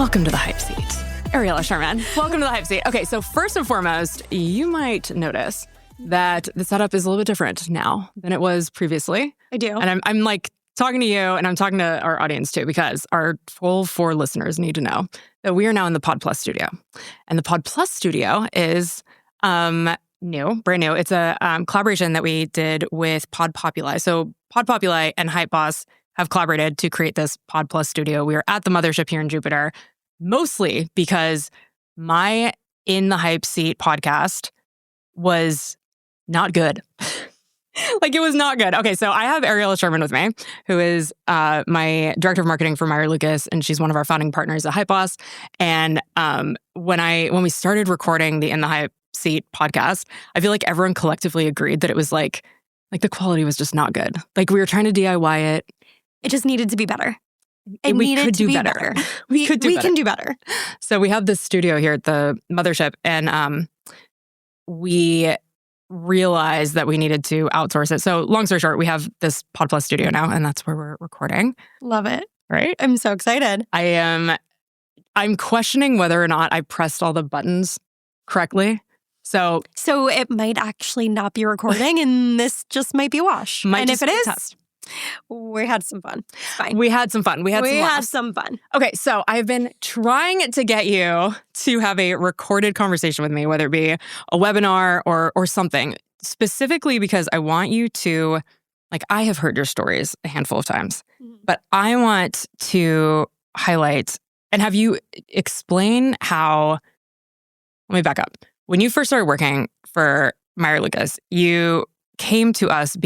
Welcome to the Hype Seat. Ariella Sherman, welcome to the Hype Seat. Okay, so first and foremost, you might notice that the setup is a little bit different now than it was previously. I do. And I'm like talking to you and I'm talking to our audience too, because our full 4 listeners need to know that we are now in the Pod Plus studio. And the Pod Plus studio is brand new. It's a collaboration that we did with Pod Populi. So Pod Populi and Hype Boss have collaborated to create this Pod Plus studio. We are at the mothership here in Jupiter, mostly because my In the Hype Seat podcast was not good. Like, it was not good. Okay, so I have Ariella Sherman with me, who is my director of marketing for Meyer Lucas, and she's one of our founding partners at Hype Boss. And when we started recording the In the Hype Seat podcast, I feel like everyone collectively agreed that it was like the quality was just not good. Like, we were trying to DIY it. It just needed to be better. We could do better. We can do better. So we have this studio here at the mothership, and we realized that we needed to outsource it. So long story short, we have this Pod Plus studio now, and that's where we're recording. Love it. Right? I'm so excited. I'm questioning whether or not I pressed all the buttons correctly. So it might actually not be recording, and this just might be a wash. And if it is, test. We had some fun. It's fine. We had some fun. We had some fun. Okay, so I've been trying to get you to have a recorded conversation with me, whether it be a webinar or something, specifically because I want you to, I have heard your stories a handful of times, but I want to highlight and have you explain how, let me back up. When you first started working for Meyer Lucas, you came to us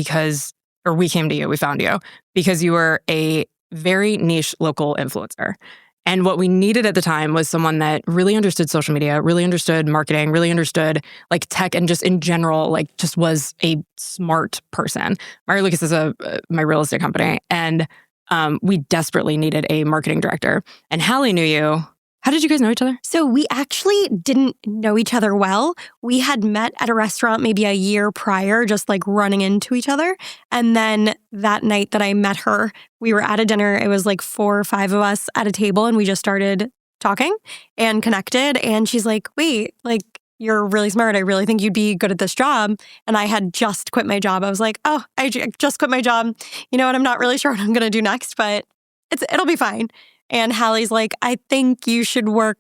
we came to you, we found you, because you were a very niche local influencer. And what we needed at the time was someone that really understood social media, really understood marketing, really understood tech, and just in general, just was a smart person. Meyer Lucas is my real estate company, and we desperately needed a marketing director. And Hallie knew you. How did you guys know each other? So we actually didn't know each other well. We had met at a restaurant maybe a year prior, just running into each other. And then that night that I met her, we were at a dinner. It was 4 or 5 of us at a table, and we just started talking and connected. And she's like, wait, you're really smart. I really think you'd be good at this job. And I had just quit my job. I was like, oh, I just quit my job. You know what? I'm not really sure what I'm going to do next, but it'll be fine. And Hallie's like, I think you should work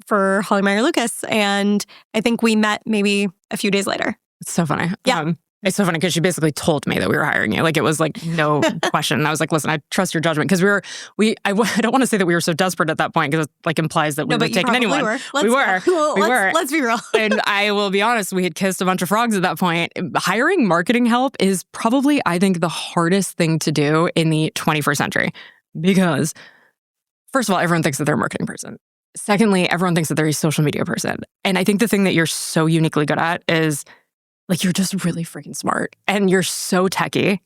for Holly Meyer Lucas. And I think we met maybe a few days later. It's so funny. Yeah. It's so funny because she basically told me that we were hiring you. It was no question. And I was like, listen, I trust your judgment. Because I don't want to say that we were so desperate at that point because it implies that we were taking anyone. We were. Let's be real. And I will be honest, we had kissed a bunch of frogs at that point. Hiring marketing help is probably, I think, the hardest thing to do in the 21st century. Because first of all, everyone thinks that they're a marketing person. Secondly, everyone thinks that they're a social media person. And I think the thing that you're so uniquely good at is you're just really freaking smart. And you're so techy.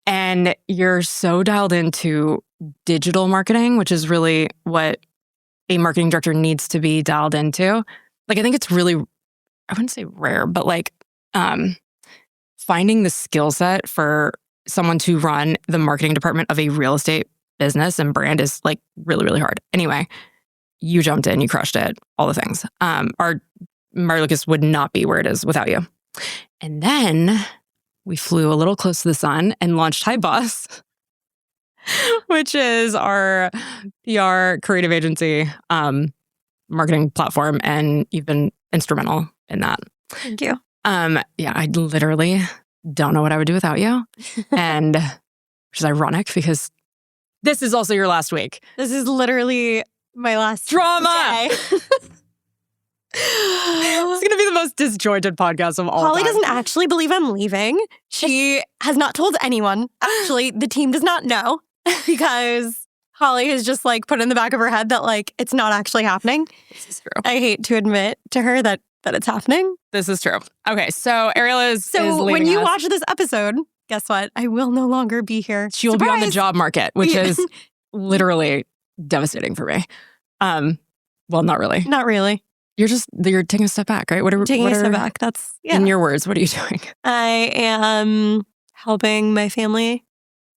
And you're so dialed into digital marketing, which is really what a marketing director needs to be dialed into. I think it's really, I wouldn't say rare, but finding the skill set for someone to run the marketing department of a real estate business and brand is really, really hard. Anyway, you jumped in, you crushed it, all the things. Our Meyer Lucas would not be where it is without you. And then we flew a little close to the sun and launched Hype Boss, which is our PR creative agency marketing platform. And you've been instrumental in that. Thank you. Yeah, I literally don't know what I would do without you. And which is ironic because this is also your last week. This is literally my last drama. It's going to be the most disjointed podcast of all Holly time. doesn't actually believe I'm leaving. She has not told anyone. Actually, the team does not know because Holly has just put in the back of her head that it's not actually happening. This is true. I hate to admit to her that it's happening. This is true. Okay, so Ariella is So leaving when you us. watch this episode, guess what? I will no longer be here. She will be on the job market, which is literally devastating for me. Well, not really. Not really. You're taking a step back, right? Taking a step back. That's, yeah. In your words, what are you doing? I am helping my family.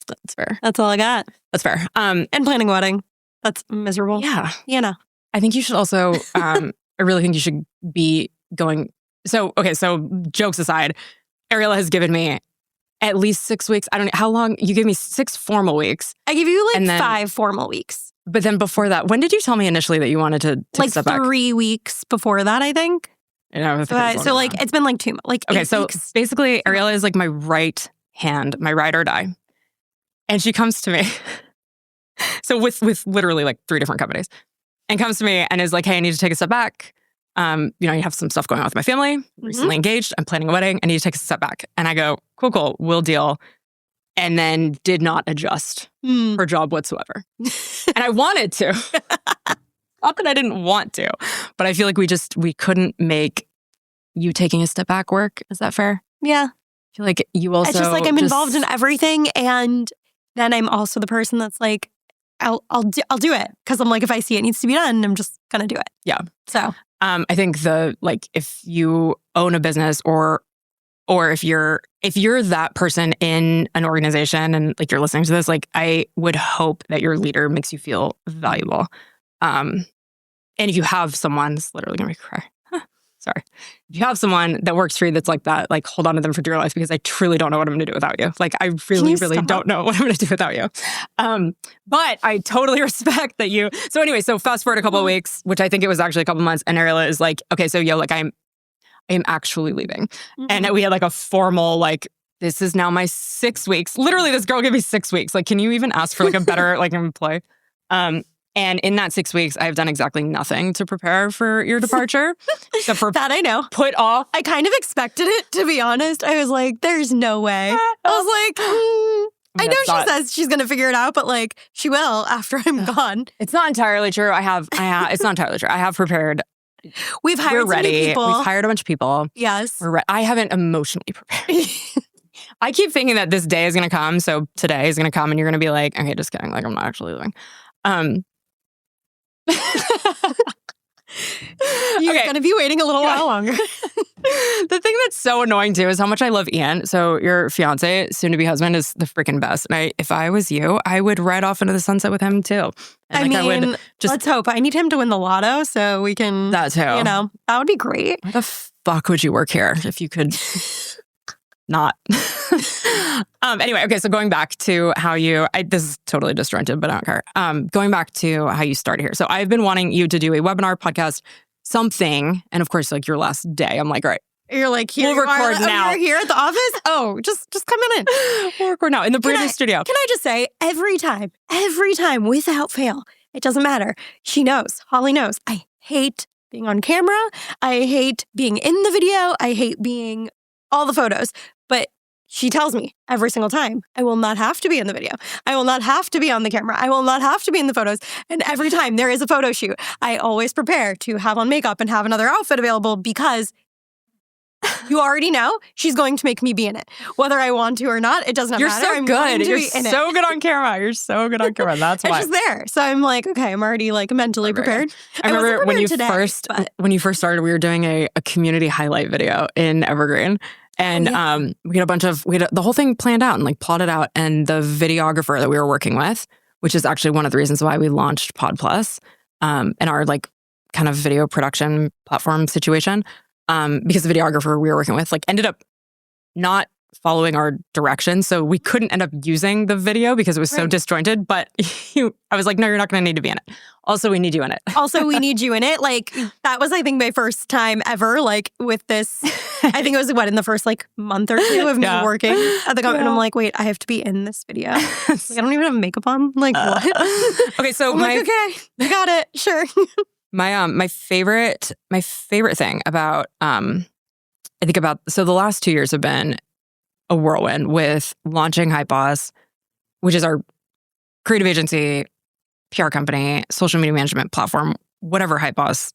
That's fair. That's all I got. That's fair. And planning a wedding. That's miserable. Yeah. You know. I think you should also, I really think you should be going. So jokes aside, Ariella has given me at least 6 weeks. I don't know how long. You gave me 6 formal weeks. I give you And then- 5 formal weeks. But then before that, when did you tell me initially that you wanted to take a step back? 3 weeks before that, I think. Yeah, I think it was So longer than that. it's been like 2, like 8 Okay, so weeks. basically, Ariella is like my right hand, my ride or die. And she comes to me. So with literally like 3 different companies. And comes to me and is like, hey, I need to take a step back. You have some stuff going on with my family. Recently engaged. I'm planning a wedding. I need to take a step back. And I go, cool, we'll deal. And then did not adjust her job whatsoever. And I wanted to. Not that I didn't want to, but I feel like we couldn't make you taking a step back work. Is that fair? Yeah. I feel like you also It's just like I'm involved in everything, and then I'm also the person that's like, I'll do it because I'm like, if I see it needs to be done, I'm just gonna do it. Yeah. So I think if you own a business or if you're that person in an organization and like you're listening to this, like I would hope that your leader makes you feel valuable. And if you have someone, it's literally gonna make me cry. Sorry. If you have someone that works for you that's like that, like hold on to them for dear life because I truly don't know what I'm gonna do without you. Like I really don't know what I'm gonna do without you. But I totally respect that you. So anyway, fast forward a couple of weeks, which I think it was actually a couple months, and Ariella is like, okay, so like I am actually leaving. And we had like a formal like, this is now my 6 weeks. Literally, this girl gave me 6 weeks. Like, can you even ask for like a better like employee? And in that 6 weeks, I've done exactly nothing to prepare for your departure. Except for that I know. Put off. I kind of expected it, to be honest. I was like, there's no way. I was like, I know she says she's going to figure it out, but like she will after I'm gone. It's not entirely true. It's not entirely true. I have prepared. We're ready. We've hired a bunch of people. Yes. I haven't emotionally prepared. I keep thinking that this day is going to come. So today is going to come and you're going to be like, okay, just kidding. Like I'm not actually leaving. You're going to be waiting a little while longer. The thing that's so annoying too is how much I love Ian. So your fiance, soon to be husband, is the freaking best. And if I was you, I would ride off into the sunset with him too. And let's hope. I need him to win the lotto so we can. That too. That would be great. Why the fuck would you work here if you could not? Anyway, okay. So going back to how this is totally disjointed, but I don't care. Going back to how you started here. So I've been wanting you to do a webinar, podcast, something. And of course, like your last day, I'm like, all right. You're like, here we'll record now. You're here at the office? Oh, just come on in. We'll record now in the Brady studio. Can I just say, every time, without fail, it doesn't matter. She knows. Holly knows. I hate being on camera. I hate being in the video. I hate being all the photos. But she tells me every single time, I will not have to be in the video. I will not have to be on the camera. I will not have to be in the photos. And every time there is a photo shoot, I always prepare to have on makeup and have another outfit available because you already know she's going to make me be in it. Whether I want to or not, it does not matter. You're so good. You're so good on camera. You're so good on camera. That's why. It's just there. So I'm like, okay, I'm already like mentally prepared. I remember when you first started, we were doing a community highlight video in Evergreen. And we had the whole thing planned out and like plotted out. And the videographer that we were working with, which is actually one of the reasons why we launched Pod Plus, and our like kind of video production platform situation, because the videographer we were working with like ended up not following our directions. So we couldn't end up using the video because it was so disjointed. But I was like, no, you're not going to need to be in it. Also, we need you in it. We need you in it. Like that was, I think, my first time ever, like with this, I think it was in the first like month or two of me working at the company. And I'm like, wait, I have to be in this video. Like, I don't even have makeup on. Like what? Okay. So okay, I got it. Sure. My favorite thing about, so the last 2 years have been a whirlwind with launching Hype Boss, which is our creative agency, PR company, social media management platform, whatever Hype Boss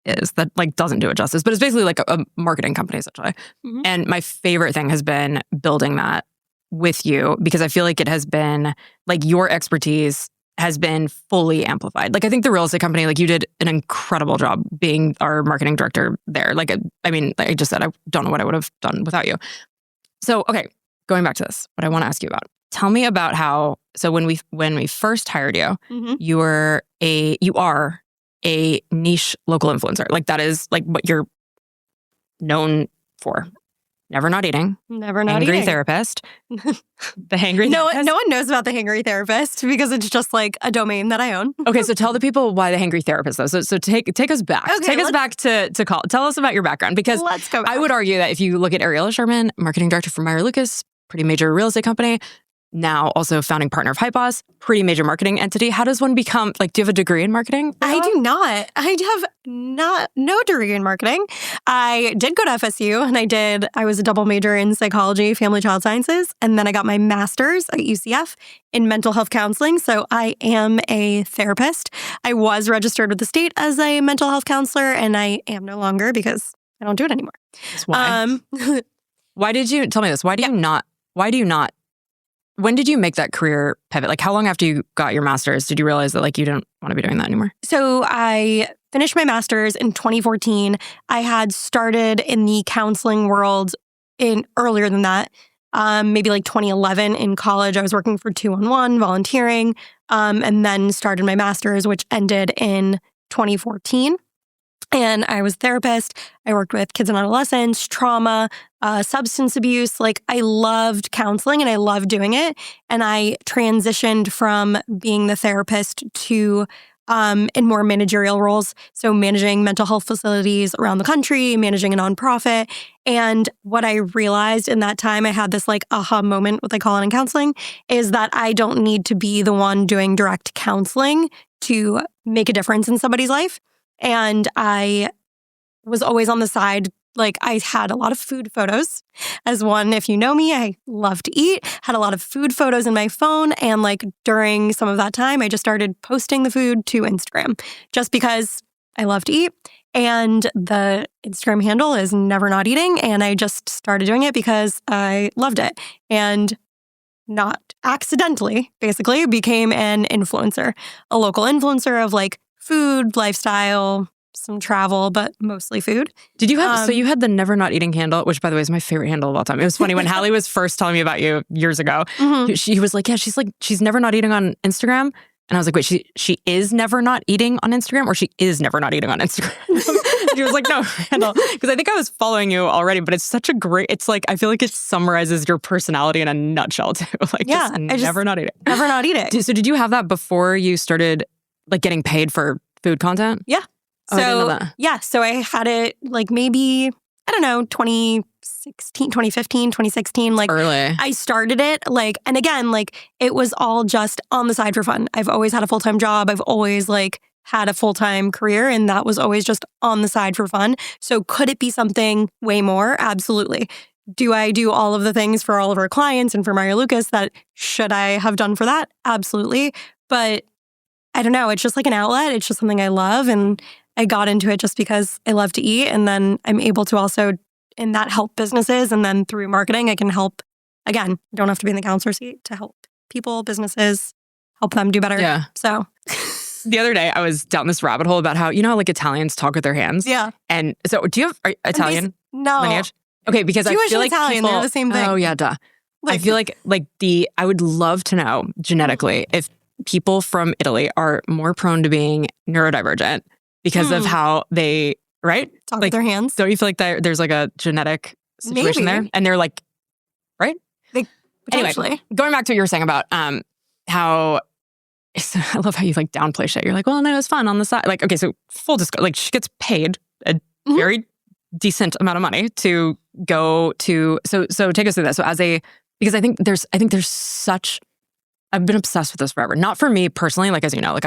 is, that like doesn't do it justice, but it's basically like a marketing company essentially. Mm-hmm. And my favorite thing has been building that with you because I feel like it has been like your expertise has been fully amplified. Like I think the real estate company, like you did an incredible job being our marketing director there. Like, I mean, like I just said, I don't know what I would have done without you. So, okay, going back to this, what I want to ask you about. Tell me about how, so when we first hired you, you are a niche local influencer. Like that is like what you're known for. Never not eating. Never not Angry eating. therapist. The hangry No therapist. one knows about the hangry therapist because it's just like a domain that I own. Okay, so tell the people why the hangry therapist though. So take us back. Okay, take us back to call. Tell us about your background, because Let's go back. I would argue that if you look at Ariella Sherman, marketing director for Meyer Lucas, pretty major real estate company, now also founding partner of Hypos, pretty major marketing entity. How does one become, like, do you have a degree in marketing? I do not. I have no degree in marketing. I did go to FSU and I was a double major in psychology, family child sciences, and then I got my master's at UCF in mental health counseling. So I am a therapist. I was registered with the state as a mental health counselor, and I am no longer because I don't do it anymore. That's why. Why did you, tell me this, why do you not, when did you make that career pivot? Like, how long after you got your master's did you realize that, like, you didn't want to be doing that anymore? So I finished my master's in 2014. I had started in the counseling world earlier than that, maybe like 2011 in college. I was working for 211, volunteering, and then started my master's, which ended in 2014. And I was a therapist. I worked with kids and adolescents, trauma, substance abuse. Like, I loved counseling and I loved doing it. And I transitioned from being the therapist to in more managerial roles. So managing mental health facilities around the country, managing a nonprofit. And what I realized in that time, I had this like aha moment, what they call it in counseling, is that I don't need to be the one doing direct counseling to make a difference in somebody's life. And I was always on the side. Like, I had a lot of food photos. As one, if you know me, I love to eat, had a lot of food photos in my phone. And like during some of that time, I just started posting the food to Instagram just because I love to eat. And the Instagram handle is Never Not Eating. And I just started doing it because I loved it. And not accidentally, basically, became an influencer, a local influencer of like food, lifestyle, some travel, but mostly food. Did you have, so you had the Never Not Eating handle, which by the way is my favorite handle of all time. It was funny when Hallie was first telling me about you years ago, she was like, yeah, she's never not eating on Instagram. And I was like, wait, she is never not eating on Instagram, or she is never not eating on Instagram? She was like, no, handle. Because I think I was following you already, but it's such a great, it's like, I feel like it summarizes your personality in a nutshell too. Like, yeah, never not eating. Never not eating. So did you have that before you started like getting paid for food content? Yeah. Oh, I didn't know that. Yeah. So I had it like maybe, I don't know, 2016, 2015, 2016. Like, early. I started it like, and again, like it was all just on the side for fun. I've always had a full-time job. I've always like had a full-time career, and that was always just on the side for fun. So could it be something way more? Absolutely. Do I do all of the things for all of our clients and for Meyer Lucas that should I have done for that? Absolutely. But I don't know. It's just like an outlet. It's just something I love. And I got into it just because I love to eat. And then I'm able to also, in that, help businesses. And then through marketing, I can help, again, don't have to be in the counselor seat to help people, businesses, help them do better. Yeah. So the other day I was down this rabbit hole about how, you know how like Italians talk with their hands? yeah. And so do you have Italian No. lineage? Okay, because Jewish I feel and like Italian, people, they're the same thing. Oh yeah, duh. I feel like I would love to know genetically if people from Italy are more prone to being neurodivergent because of how they, right? Talk like, with their hands. Don't you feel like there's like a genetic situation Maybe. there? And they're like, right? Potentially. Anyway, going back to what you were saying about how, I love how you like downplay shit. You're like, well, no, it was fun on the side. Like, okay, so full disclosure, like she gets paid a very decent amount of money to go to, so take us through that. So because I think there's such, I've been obsessed with this forever. Not for me personally, like, as you know, like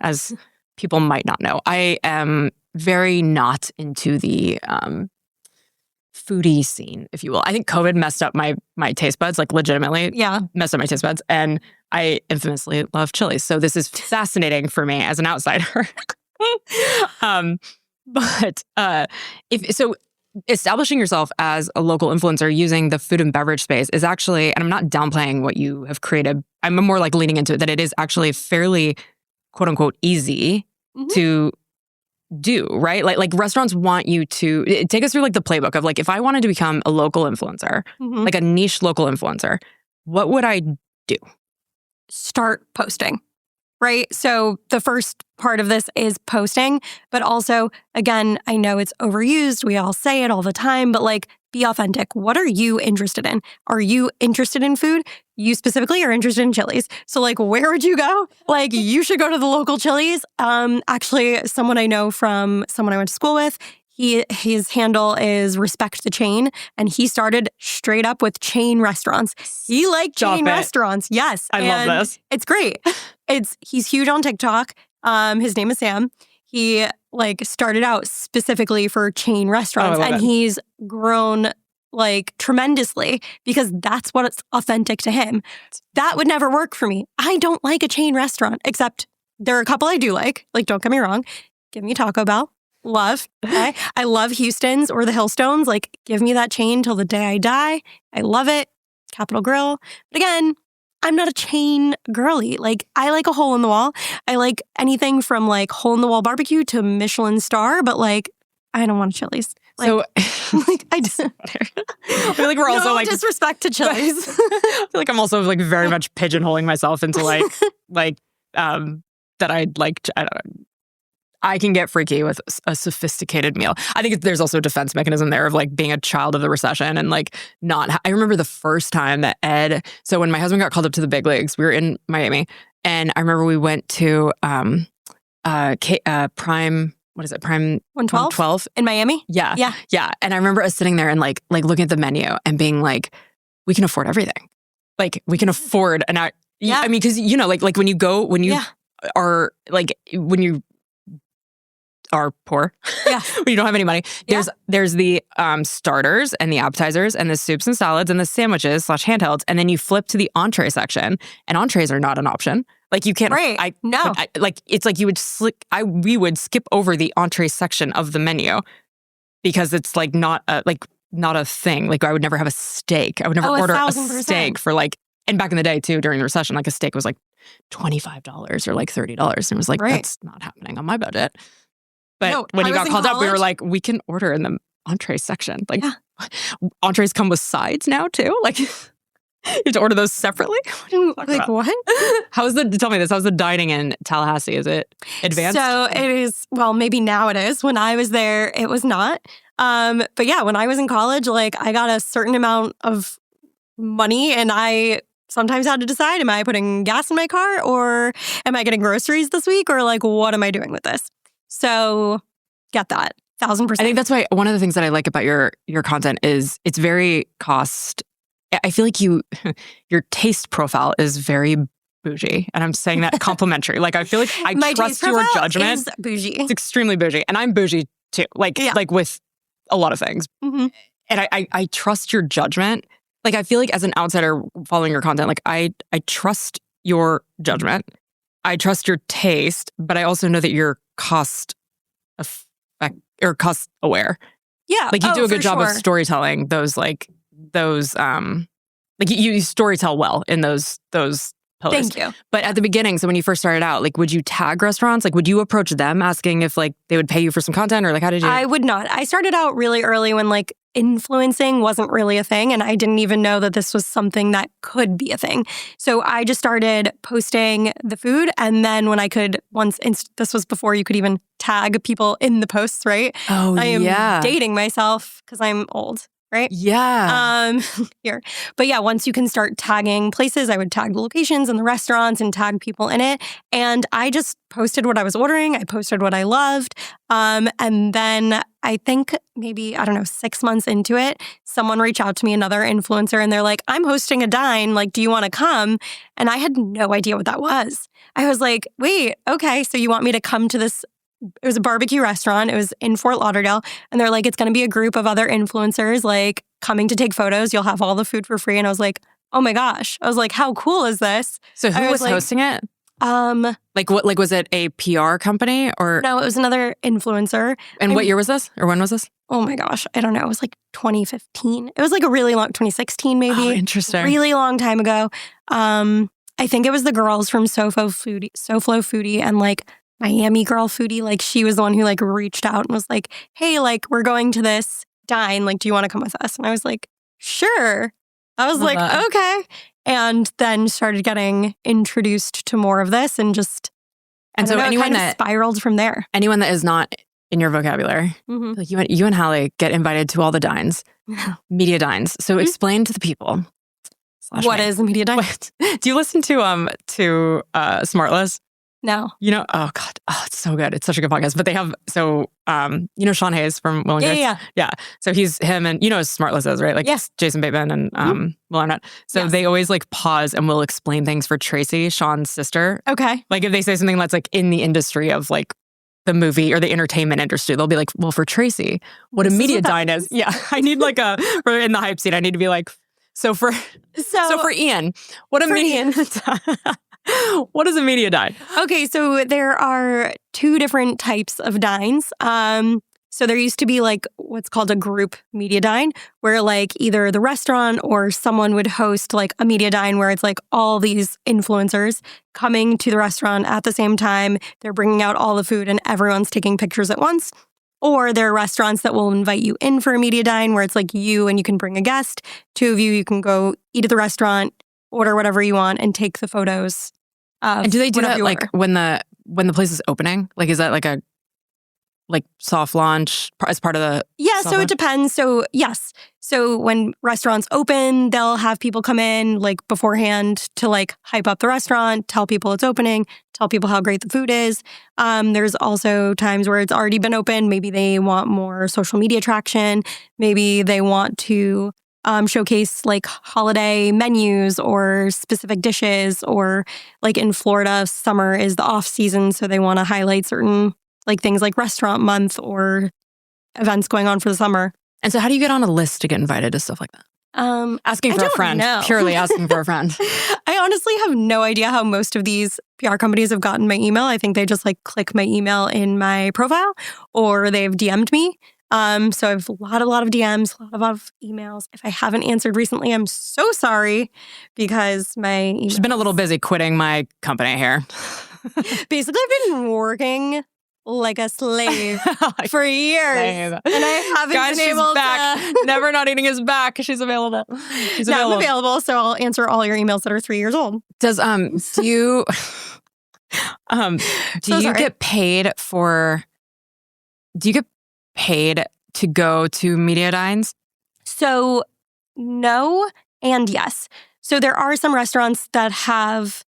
as people might not know, I am very not into the foodie scene, if you will. I think COVID messed up my taste buds, like legitimately messed up my taste buds. And I infamously love chilies. So this is fascinating for me as an outsider. But establishing yourself as a local influencer using the food and beverage space is actually, and I'm not downplaying what you have created, I'm more like leaning into it, that it is actually fairly quote unquote easy to do, right? Like restaurants want you to take us through like the playbook of like, if I wanted to become a local influencer, like a niche local influencer, what would I do? Start posting, right? So the first part of this is posting, but also, again, I know it's overused. We all say it all the time, but like, be authentic. What are you interested in? Are you interested in food? You specifically are interested in Chili's. So like, where would you go? Like, you should go to the local Chili's. Actually, someone I know from someone I went to school with, his handle is Respect the Chain, and he started straight up with chain restaurants. He liked chain restaurants. Yes. I love this. It's great. He's huge on TikTok. His name is Sam. He like started out specifically for chain restaurants, and he's grown like tremendously because that's what's authentic to him. That would never work for me. I don't like a chain restaurant, except there are a couple I do like. Like, don't get me wrong. Give me Taco Bell. Love. Okay? I love Houston's or the Hillstones. Like, give me that chain till the day I die. I love it. Capital Grille. But again, I'm not a chain girly. Like, I like a hole in the wall. I like anything from like hole in the wall barbecue to Michelin star, but like, I don't want a Chili's. Like, so like I just I feel like we're also like disrespect to Chili's. I feel like I'm also like very much pigeonholing myself into like that I'd like to, I don't know. I can get freaky with a sophisticated meal. I think there's also a defense mechanism there of like being a child of the recession and like not. I remember the first time that so when my husband got called up to the big leagues, we were in Miami, and I remember we went to Prime. What is it? Prime 112 in Miami. Yeah. And I remember us sitting there and like looking at the menu and being like, we can afford everything. Like we can afford I mean, because you know, like when you are like when you are poor, when you don't have any money, there's the starters and the appetizers and the soups and salads and the sandwiches / handhelds, and then you flip to the entree section, and entrees are not an option. Like you can't. Right. No. Like it's like you would we would skip over the entree section of the menu because it's like not a thing. Like I would never have a steak. I would never order a steak for like. And back in the day too, during the recession, like a steak was like $25 or like $30, and it was like that's not happening on my budget. But when you got called up, we were like, we can order in the entree section. Like, entrees come with sides now, too? Like, you have to order those separately? Like, what? Tell me this, how's the dining in Tallahassee? Is it advanced? So it is, well, maybe now it is. When I was there, it was not. But yeah, when I was in college, like, I got a certain amount of money, and I sometimes had to decide, am I putting gas in my car, or am I getting groceries this week, or like, what am I doing with this? So get that 1,000%. I think that's why one of the things that I like about your content is it's very cost. I feel like your taste profile is very bougie, and I'm saying that complimentary. Like I feel like I trust your judgment. Is bougie. It's extremely bougie, and I'm bougie too. Like with a lot of things, and I trust your judgment. Like I feel like as an outsider following your content, like I trust your judgment. I trust your taste, but I also know that you're cost aware. Yeah. Like you do a good job of storytelling you storytell well in those pillars. Thank you. But at the beginning, so when you first started out, like would you tag restaurants? Like would you approach them asking if like they would pay you for some content, or like how did you? I would not. I started out really early when like influencing wasn't really a thing, and I didn't even know that this was something that could be a thing. So I just started posting the food, and then when I could, this was before you could even tag people in the posts, right? Oh, I am dating myself because I'm old. Right? Yeah. Here. But yeah, once you can start tagging places, I would tag the locations and the restaurants and tag people in it. And I just posted what I was ordering. I posted what I loved. And then I think maybe, 6 months into it, someone reached out to me, another influencer, and they're like, I'm hosting a dine. Like, do you want to come? And I had no idea what that was. I was like, wait, okay. So you want me to come to this? It was a barbecue restaurant. It was in Fort Lauderdale. And they're like, it's going to be a group of other influencers like coming to take photos. You'll have all the food for free. And I was like, oh my gosh. I was like, how cool is this? So who was hosting it? Like what? Like was it a PR company or? No, it was another influencer. And what year was this? Or when was this? Oh my gosh. I don't know. It was like 2015. It was like a really long, 2016 maybe. Oh, interesting. Really long time ago. I think it was the girls from SoFlo Foodie and like Miami girl foodie. Like she was the one who like reached out and was like, hey, like we're going to this dine. Like, do you want to come with us? And I was like, sure. I was like, that. okay. And then started getting introduced to more of this and just, And so anyone that spiraled from there. Anyone that is not in your vocabulary, like you and Hallie get invited to all the dines, media dines. So explain to the people. What is a media dine? Do you listen to Smartless? No. You know, oh God, oh, it's so good. It's such a good podcast. But they have, you know Sean Hayes from Will & Grace? Yeah. So him and, you know, Smartless is, right? Like Jason Bateman and Will Arnett. So they always like pause and will explain things for Tracy, Sean's sister. Okay. Like if they say something that's like in the industry of like the movie or the entertainment industry, they'll be like, well, for Tracy, what a media dine is. Yeah. I need like in the hype scene, I need to be like, so for Ian, what a media what is a media dine? Okay, so there are two different types of dines. So there used to be like what's called a group media dine, where like either the restaurant or someone would host like a media dine where it's like all these influencers coming to the restaurant at the same time. They're bringing out all the food and everyone's taking pictures at once. Or there are restaurants that will invite you in for a media dine where it's like you and you can bring a guest. Two of you can go eat at the restaurant, order whatever you want, and take the photos. And do they do that like when the place is opening? Like is that like a soft launch as part of the so it depends. So yes. So when restaurants open, they'll have people come in like beforehand to like hype up the restaurant, tell people it's opening, tell people how great the food is. There's also times where it's already been open. Maybe they want more social media traction. Maybe they want to showcase like holiday menus or specific dishes, or like in Florida, summer is the off season. So they want to highlight certain like things like restaurant month or events going on for the summer. And so how do you get on a list to get invited to stuff like that? Asking for a friend. Purely asking for a friend. I honestly have no idea how most of these PR companies have gotten my email. I think they just like click my email in my profile or they've DM'd me. So I have a lot of DMs, a lot of emails. If I haven't answered recently, I'm so sorry because my emails... She's been a little busy quitting my company here. Basically, I've been working like a slave for years. And I haven't been able to... Never not eating his back. She's available. I'm available, so I'll answer all your emails that are 3 years old. Do you get paid for... Do you get paid to go to media dines? So no and yes. So there are some restaurants that have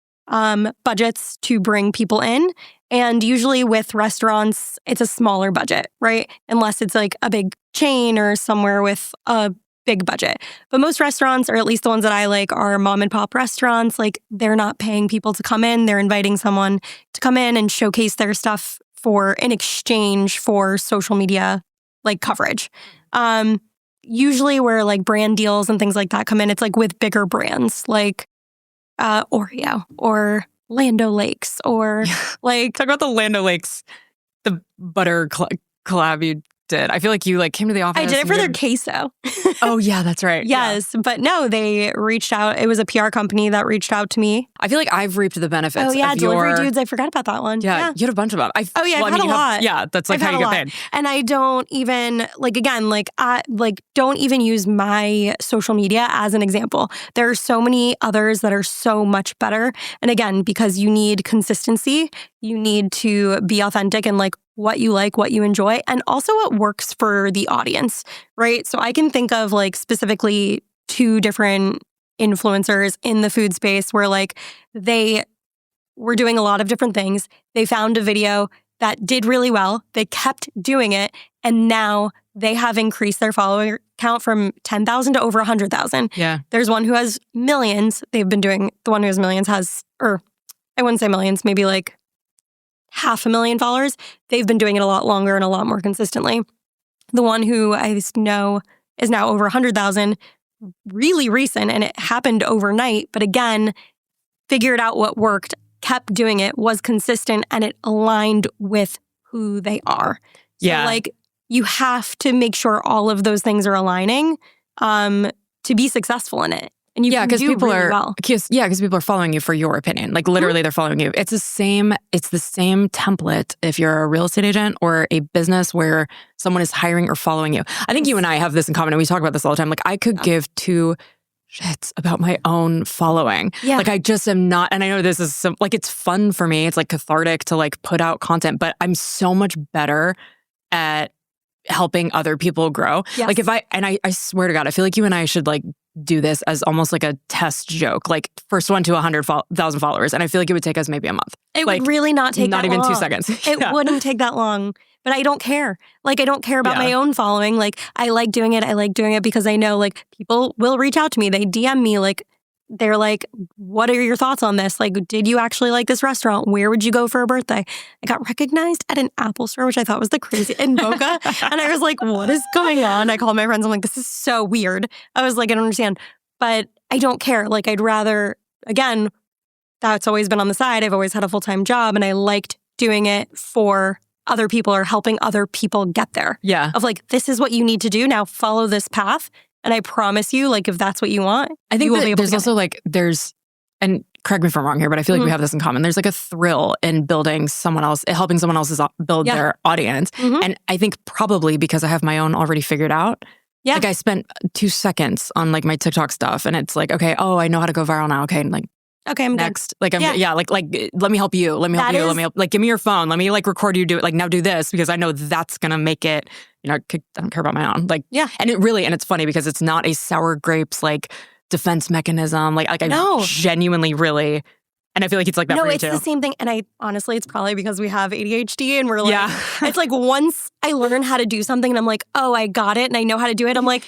budgets to bring people in. And usually with restaurants, it's a smaller budget, right? Unless it's like a big chain or somewhere with a big budget. But most restaurants, or at least the ones that I like, are mom and pop restaurants. Like they're not paying people to come in. They're inviting someone to come in and showcase their stuff in exchange for social media like coverage. Usually where like brand deals and things like that come in, it's like with bigger brands like Oreo or Land O'Lakes or like... Talk about the Land O'Lakes, the butter collab you did. I feel like you like came to the office. I did it for their queso. Oh yeah, that's right. Yes, yeah. But no, they reached out. It was a PR company that reached out to me. I feel like I've reaped the benefits. Oh yeah, of Delivery Dudes. I forgot about that one. Yeah, you had a bunch of them. I've had a lot. That's like how you get paid. And I don't even don't even use my social media as an example. There are so many others that are so much better. And again, because you need consistency, you need to be authentic and like what you enjoy, and also what works for the audience, right? So I can think of like specifically 2 different influencers in the food space where like they were doing a lot of different things. They found a video that did really well. They kept doing it. And now they have increased their follower count from 10,000 to over 100,000. Yeah. There's one who has millions. The one who has millions has, or I wouldn't say millions, maybe like 500,000 followers. They've been doing it a lot longer and a lot more consistently. The one who I know is now over 100,000, really recent, and it happened overnight. But again, figured out what worked, kept doing it, was consistent, and it aligned with who they are. So like you have to make sure all of those things are aligning to be successful in it. And you can because do people really are well. because people are following you for your opinion. Like literally, they're following you. It's the same template if you're a real estate agent or a business where someone is hiring or following you. I think you and I have this in common, and we talk about this all the time. Like I could give two shits about my own following. Yeah. Like I just am not, and I know this is like it's fun for me. It's like cathartic to like put out content, but I'm so much better at helping other people grow. Yes. Like if I swear to God, I feel like you and I should like do this as almost like a test joke, like first one to 100,000 followers. And I feel like it would take us maybe a month. It like, would really not take not that even long. 2 seconds. It wouldn't take that long. But I don't care. Like, I don't care about my own following. Like, I like doing it. I like doing it because I know, like, people will reach out to me. They DM me, like, they're like, what are your thoughts on this? Like, did you actually like this restaurant? Where would you go for a birthday? I got recognized at an Apple store, which I thought was the crazy, in Boca. And I was like, what is going on? I called my friends. I'm like, this is so weird. I was like, I don't understand. But I don't care. Like, I'd rather, again, that's always been on the side. I've always had a full-time job, and I liked doing it for other people or helping other people get there. Yeah. Of like, this is what you need to do. Now follow this path. And I promise you, like, if that's what you want, I think you will be able there's to also like, and correct me if I'm wrong here, but I feel like we have this in common. There's like a thrill in building someone else, helping someone else build their audience. And I think probably because I have my own already figured out. Yeah. Like I spent 2 seconds on like my TikTok stuff, and it's like, okay, I know how to go viral now. Okay. And like, okay, I'm next. Like, like, let me help you. Let me help you. Let me help, like, give me your phone. Let me like record you do it. Like, now do this because I know that's going to make it, I don't care about my own. Like, and it's funny because it's not a sour grapes, like defense mechanism. Like I genuinely really, and I feel like it's like that for you too. No, it's the same thing. And honestly, it's probably because we have ADHD and we're like, it's like once I learn how to do something and I'm like, oh, I got it and I know how to do it. I'm like,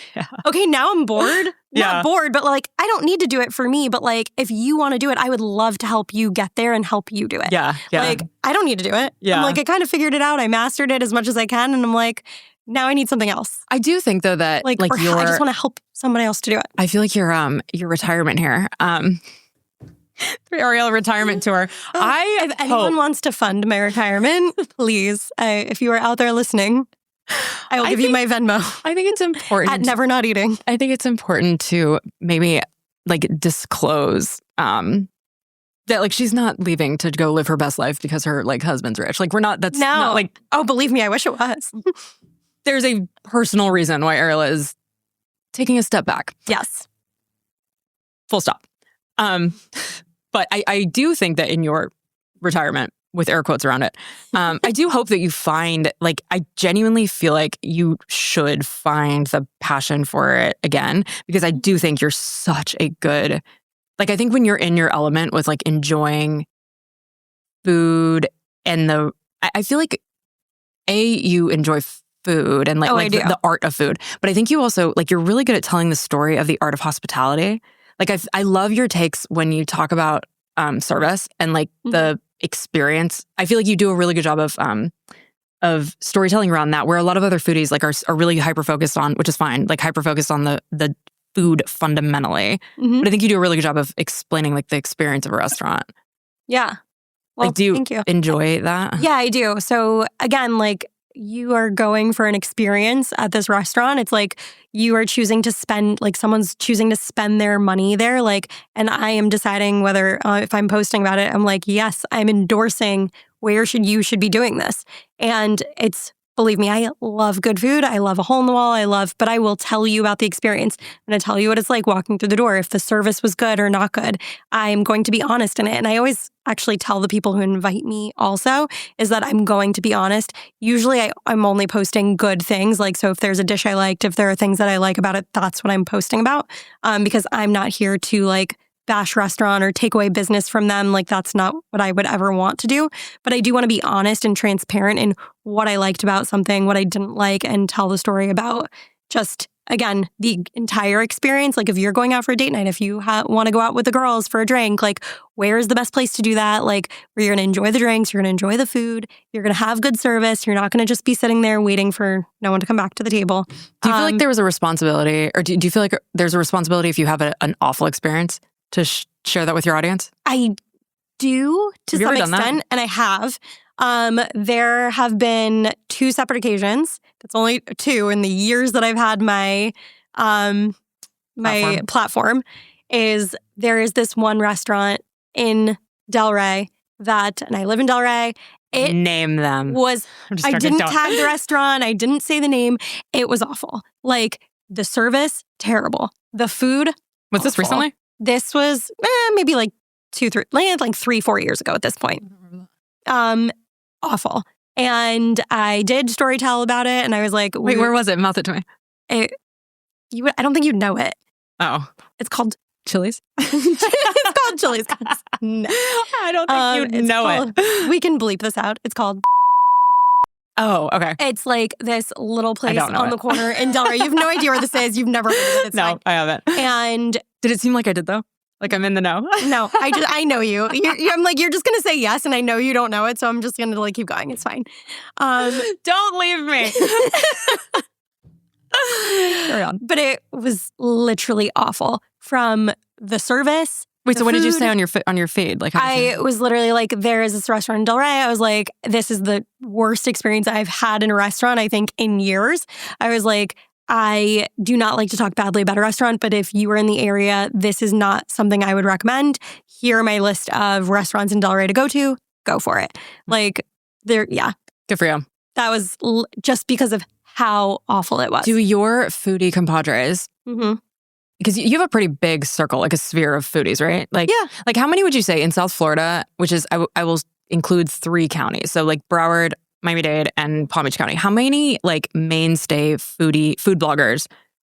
okay, now I'm bored. Not bored, but like, I don't need to do it for me. But like, if you want to do it, I would love to help you get there and help you do it. Yeah. Like, I don't need to do it. I'm like, I kind of figured it out. I mastered it as much as I can. And I'm like, now I need something else. I do think though that I just want to help somebody else to do it. I feel like your retirement here, the Ariella retirement tour. If anyone wants to fund my retirement, please, if you are out there listening, I will give you my Venmo. I think it's important. At Never Not Eating. I think it's important to maybe like disclose that like she's not leaving to go live her best life because her like husband's rich. Like not like, oh, believe me, I wish it was. There's a personal reason why Ariella is taking a step back. Yes. Full stop. But I do think that in your retirement, with air quotes around it, I do hope that you find, like, I genuinely feel like you should find the passion for it again, because I do think you're such a good, like, I think when you're in your element with like enjoying food and I feel like you enjoy food and like the art of food, but I think you also, like, you're really good at telling the story of the art of hospitality. Like, I love your takes when you talk about service and like the experience. I feel like you do a really good job of storytelling around that, where a lot of other foodies like are really hyper focused on, which is fine, like hyper focused on the food fundamentally. But I think you do a really good job of explaining like the experience of a restaurant. Yeah. Well, like, do you thank you. enjoy that? Yeah, I do. So again, like, you are going for an experience at this restaurant. It's like you are choosing to spend, like someone's choosing to spend their money there. Like, and I am deciding whether if I'm posting about it, I'm like, yes, I'm endorsing where you should be doing this. And it's, believe me, I love good food. I love a hole in the wall. But I will tell you about the experience. I'm going to tell you what it's like walking through the door. If the service was good or not good, I'm going to be honest in it. And I always actually tell the people who invite me also is that I'm going to be honest. Usually I'm only posting good things. Like, so if there's a dish I liked, if there are things that I like about it, that's what I'm posting about. Because I'm not here to like bash restaurant or take away business from them. Like, that's not what I would ever want to do. But I do want to be honest and transparent in what I liked about something, what I didn't like, and tell the story about just, again, the entire experience. Like, if you're going out for a date night, if you want to go out with the girls for a drink, like, where's the best place to do that? Like, where you're going to enjoy the drinks, you're going to enjoy the food, you're going to have good service, you're not going to just be sitting there waiting for no one to come back to the table. Do you feel like there was a responsibility, or do you feel like there's a responsibility if you have an awful experience to share that with your audience? I do to some extent, and I have. There have been 2 separate occasions. That's only 2 in the years that I've had my platform. is there is this one restaurant in Delray and I live in Delray. Name them. I didn't tag the restaurant. I didn't say the name. It was awful. Like the service, terrible. The food, was this recently? This was maybe like 3-4 years ago at this point. Awful. And I did story tell about it, and I was like, wait, where was it? Mouth it to me. I don't think you'd know it. Oh. It's called Chili's? It's called Chili's. No. I don't think you'd know it. We can bleep this out. It's called... Oh, okay. It's like this little place on the corner in Delray. You have no idea where this is. You've never heard of it. No, I haven't. And... Did it seem like I did, though? Like I'm in the know? No, I know you. I'm like, you're just going to say yes, and I know you don't know it, so I'm just going to like keep going. It's fine. Don't leave me. Carry on. But it was literally awful from the service. Wait, so what did you say on your feed? Like, I was literally like, there is this restaurant in Delray. I was like, this is the worst experience I've had in a restaurant, I think, in years. I was like, I do not like to talk badly about a restaurant, but if you are in the area, this is not something I would recommend. Here are my list of restaurants in Delray to go to. Go for it. Like, yeah. Good for you. That was just because of how awful it was. Do your foodie compadres, because you have a pretty big circle, like a sphere of foodies, right? Like, yeah. Like how many would you say in South Florida, which is, I will include 3 counties. So like Broward, Miami-Dade, and Palm Beach County. How many like mainstay food bloggers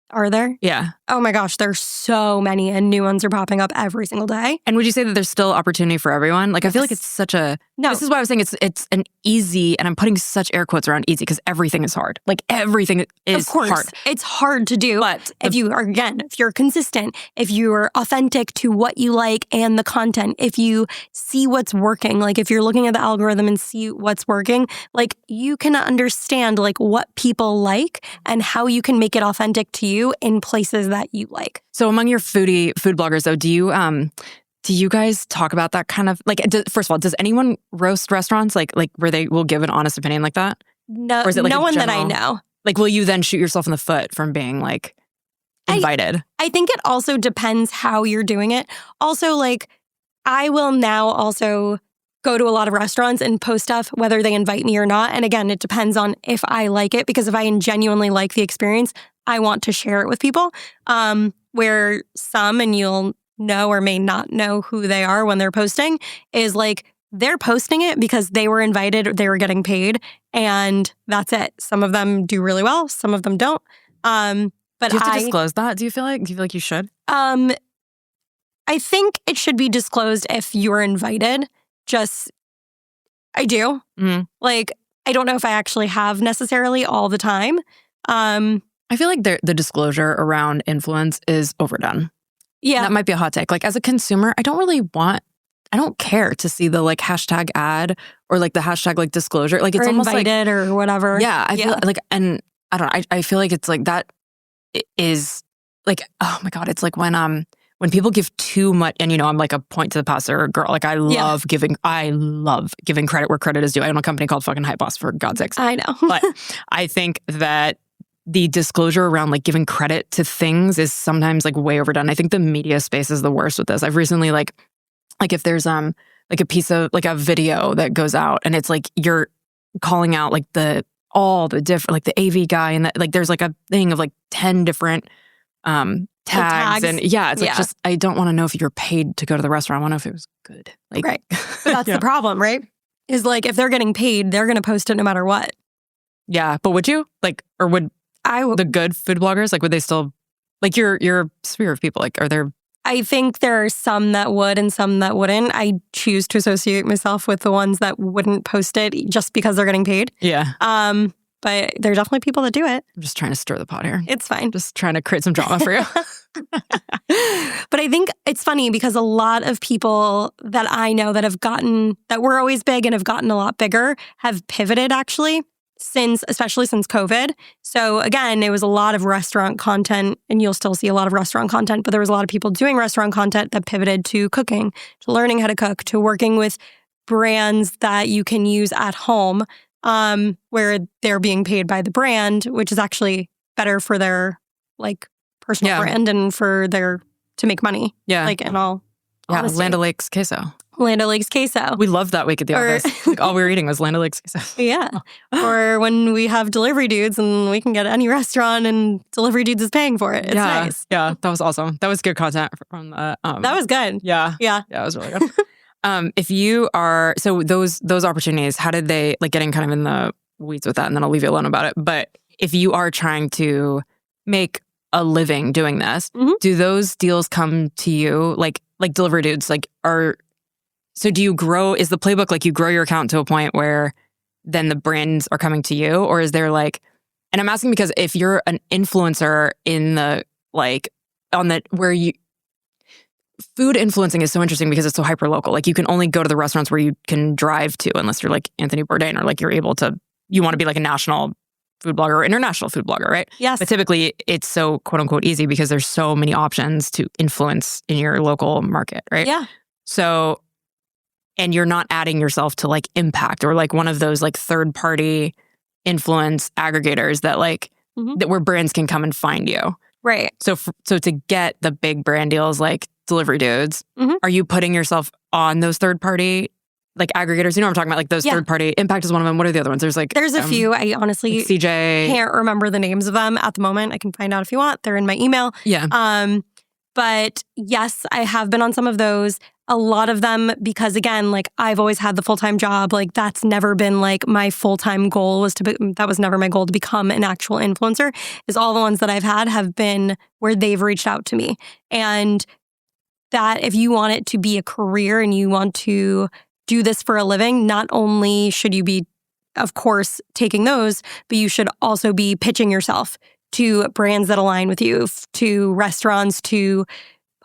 are there? Yeah. Oh my gosh, there's so many, and new ones are popping up every single day. And would you say that there's still opportunity for everyone? Like, I feel like it's such a... No. This is why I was saying it's an easy, and I'm putting such air quotes around easy, because everything is hard. Like, everything is hard. Of course. It's hard to do. But if you're consistent, if you're authentic to what you like and the content, if you see what's working, like if you're looking at the algorithm and see what's working, like you can understand like what people like and how you can make it authentic to you in places that you like. So among your food bloggers, though, do you guys talk about that kind of like? First of all, does anyone roast restaurants like where they will give an honest opinion like that? No, or is it like no one that I know. Like, will you then shoot yourself in the foot from being like invited? I think it also depends how you're doing it. Also, like I will now also go to a lot of restaurants and post stuff whether they invite me or not. And again, it depends on if I like it, because if I genuinely like the experience, I want to share it with people. Where some, and you'll know or may not know who they are when they're posting, is like they're posting it because they were invited, they were getting paid, and that's it. Some of them do really well, some of them don't. But do you have to disclose that? Do you feel like you should? I think it should be disclosed if you're invited. I do. Mm-hmm. Like, I don't know if I actually have necessarily all the time. I feel like the disclosure around influence is overdone. Yeah. That might be a hot take. Like, as a consumer, I don't care to see the like hashtag ad or like the hashtag like disclosure. Like, it's or almost invited like, or whatever. Yeah. I feel like, and I don't know, I feel like it's like that is like, oh my God, it's like when people give too much, and I'm like a point to the passer girl. Like I love giving credit where credit is due. I own a company called fucking Hype Boss, for God's sakes. I know. But I think that the disclosure around like giving credit to things is sometimes like way overdone. I think the media space is the worst with this. I've recently like if there's like a piece of like a video that goes out and it's like you're calling out like all the different, like the AV guy, and that like there's like a thing of like 10 different tags. And it's like just, I don't want to know if you're paid to go to the restaurant. I want to know if it was good. Like, right. But that's the problem, right? Is like if they're getting paid, they're going to post it no matter what. Yeah. But would you like, or would the good food bloggers, like would they still, like your sphere of people, like are there? I think there are some that would and some that wouldn't. I choose to associate myself with the ones that wouldn't post it just because they're getting paid. Yeah. But there are definitely people that do it. I'm just trying to stir the pot here. It's fine. Just trying to create some drama for you. But I think it's funny because a lot of people that I know that were always big and have gotten a lot bigger have pivoted actually, especially since COVID. So again, it was a lot of restaurant content, and you'll still see a lot of restaurant content, but there was a lot of people doing restaurant content that pivoted to cooking, to learning how to cook, to working with brands that you can use at home, where they're being paid by the brand, which is actually better for their like personal brand and for their to make money. Yeah. Like in all Yeah, honesty. Land O'Lakes queso. Land O'Lakes queso. We loved that week at the office. Like all we were eating was Land O'Lakes queso. Yeah. Or when we have delivery dudes and we can get any restaurant and delivery dudes is paying for it. It's nice. Yeah, that was awesome. That was good content from the That was good. Yeah. Yeah. Yeah, it was really good. If you are so those opportunities, how did they like getting kind of in the weeds with that, and then I'll leave you alone about it. But if you are trying to make a living doing this, do those deals come to you like delivery dudes so do you grow, is the playbook like you grow your account to a point where then the brands are coming to you? Or is there like, and I'm asking because if you're an influencer in the like on the where you, food influencing is so interesting because it's so hyper local. Like you can only go to the restaurants where you can drive to unless you're like Anthony Bourdain or like you're able to, you want to be like a national food blogger or international food blogger, right? Yes. But typically it's so quote unquote easy because there's so many options to influence in your local market, right? Yeah. So, and you're not adding yourself to like Impact or like one of those like third party influence aggregators that like that where brands can come and find you. Right. So to get the big brand deals like delivery dudes, are you putting yourself on those third party like aggregators? You know what I'm talking about? Like those third party. Impact is one of them. What are the other ones? There's a few. I honestly like CJ can't remember the names of them at the moment. I can find out if you want. They're in my email. Yeah. But yes, I have been on some of those. A lot of them because again, like I've always had the full-time job. Like that's never been like my full-time goal that was never my goal to become an actual influencer. Is all the ones that I've had have been where they've reached out to me. And that if you want it to be a career and you want to do this for a living, not only should you be, of course, taking those, but you should also be pitching yourself to brands that align with you, to restaurants, to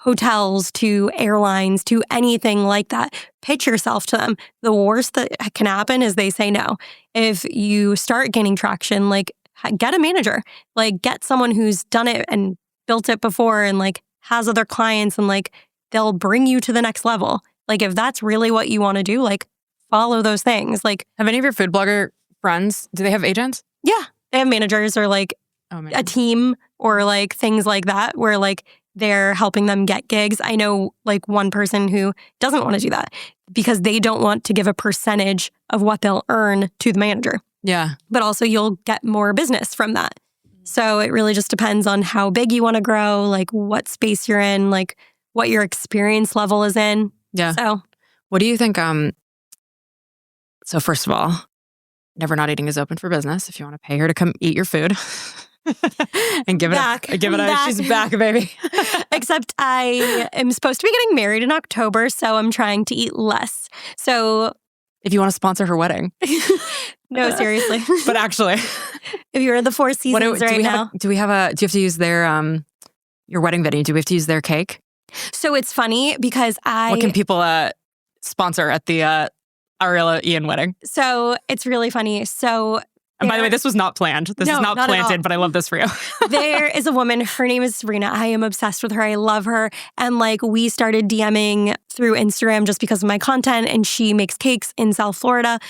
hotels, to airlines, to anything like that. Pitch yourself to them. The worst that can happen is they say no. If you start gaining traction, like get a manager, like get someone who's done it and built it before and like has other clients and like they'll bring you to the next level. Like if that's really what you want to do, like follow those things. Like have any of your food blogger friends, do they have agents? Yeah. They have managers or like a team or like things like that where like they're helping them get gigs. I know like one person who doesn't want to do that because they don't want to give a percentage of what they'll earn to the manager. Yeah. But also you'll get more business from that. So it really just depends on how big you want to grow, like what space you're in, like what your experience level is in. Yeah. So what do you think? So first of all, Never Not Eating is open for business if you want to pay her to come eat your food. And give it back. She's back, baby. Except I am supposed to be getting married in October, so I'm trying to eat less. So if you want to sponsor her wedding. No, seriously. But actually. If you're in the Four Seasons now. Do you have to use their your wedding venue? Do we have to use their cake? So it's funny because what can people sponsor at the Ariella Ian wedding? So it's really funny. So and by the way, this was not planned. This is not planted, but I love this for you. There is a woman, her name is Sabrina. I am obsessed with her. I love her. And like we started DMing through Instagram just because of my content and she makes cakes in South Florida.